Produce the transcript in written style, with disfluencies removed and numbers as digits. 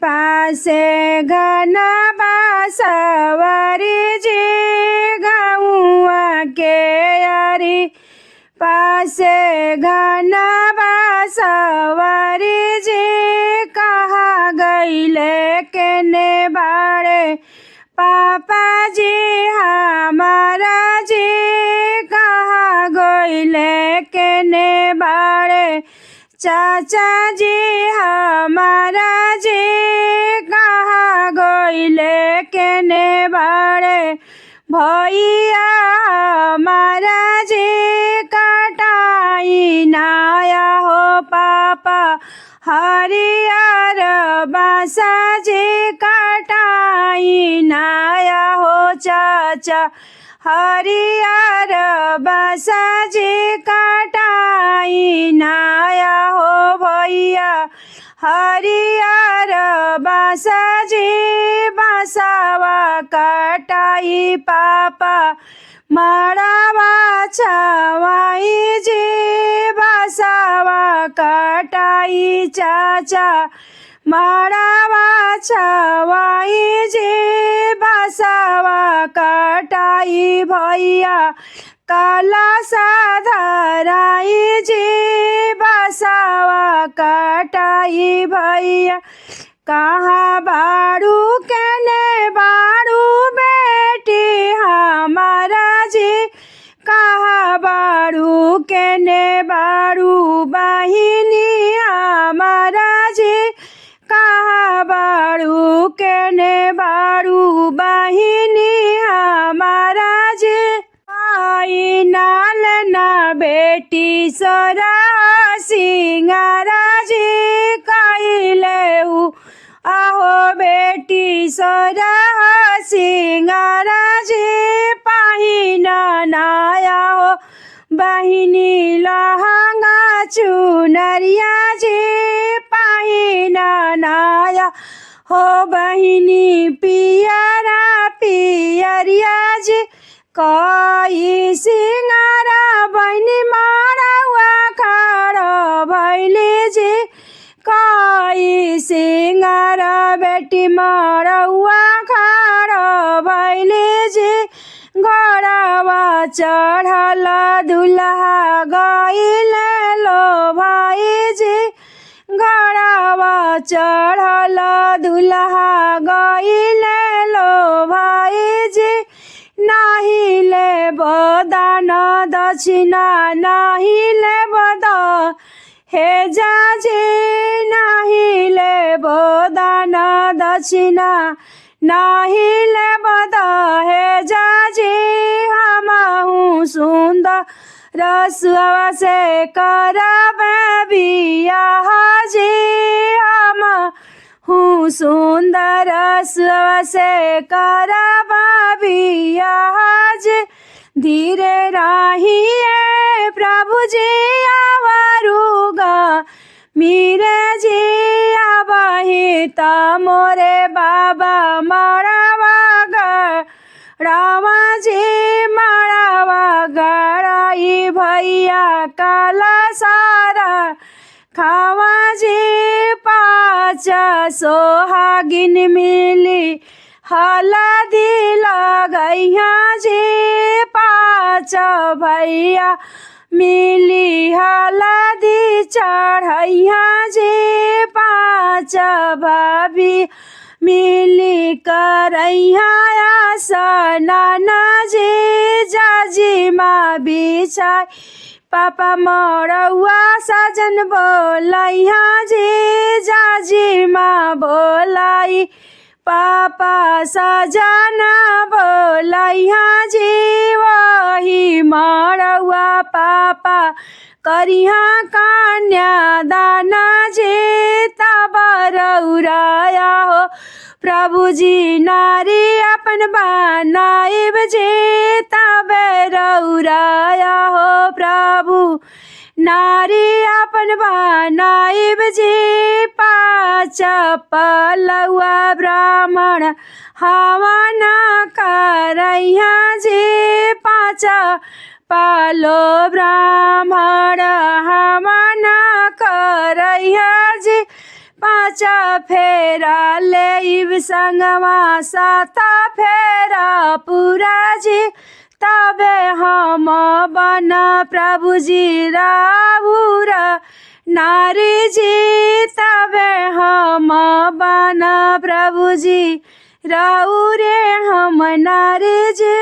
पासे घना बासवरी जी गौआ के यारी पासे घना बासवरी जी कहाँ गईले केने बाड़े पापा जी हमारा जी कहाँ गईले केने बाड़े चाचा जी हमारा जी कहाँ गईले केने बाड़े भैया हमारा जी कटाई नाया हो पापा हरियर बासा जी कटाई नाया हो चाचा हरियर बासा जी कटाई नाया हो भैया हरियर बासा जी बासावा कटाई पापा मड़ावा छवाई जी बासावा कटाई चाचा मड़ावा छवाई जी बासावा कटाई भैया काला साधराई जी बासावा कटाई भैया कहाँ बाड़ू केने बाड़ू बेटी हमारा जी कहाँ बाड़ू केने बाड़ू बहिनी हमारा जी कहाँ बाड़ू केने बाड़ू बहिनी हमारा जी आई नाल ना बेटी सोरा सिंगारा जी कइले आहो बेटी सोरा सिंगारा जी पहिना नाया हो बहिनी लहंगा चुनरिया जी पहिना नाया हो बहिनी पियरा पियरिया जी कई सिंगारा बहिनी मारवा खड़ा भैली जी कई सिंगारा बेटी मारवा खड़ा भैली जी घोड़ावा चढ़ल दुल्हा गईले लो भाई जी घोड़ावा चढ़ल दुल्हा गईले लो भाई जी नहीं ले बदान दक्षिणा नहीं ले बदा हे जाजी नहीं ले बदान दक्षिणा नहीं ले बदा हे जाजी हमहु सुंदर रसुआ से करबे बियाह जी हम हूँ सुंदर रसुआ से करबा बियाह जी धीरे रहिए प्रभु जी आवरुगा मीरे जी आबही त मोरे बाबा मड़ावा गड़ावा जी मड़ावा गड़ाई भैया काला सारा खावा जी पाँच सोहागिन मिली हल्दी लगैया जी पाँच भैया मिली हल्दी चढ़ैया जी पाँच भाभी मिली करैया सनन जी जाजी माँ बिछाई पापा मड़ौआ सजन बोलैया जी जाजी माँ बोलाई पापा सजना बोलैया जी वही मड़ौआ पापा करिहा कन्या दाना जी तब रौराया हो प्रभु जी नारी अपन बनाइब जी तब रौराया हो प्रभु नारी अपन बनाइब जी पाँच पलौआ ब्राह्मण हवन करैया जी पाँच पालो ब्राह्मण हवन करैया जी पाँच फेरा लेब संगवा सात फेरा पूरा जी तबे हम बन प्रभु जी राउर नारी जी तबे हम बन प्रभु जी राउरे हम नारी जी।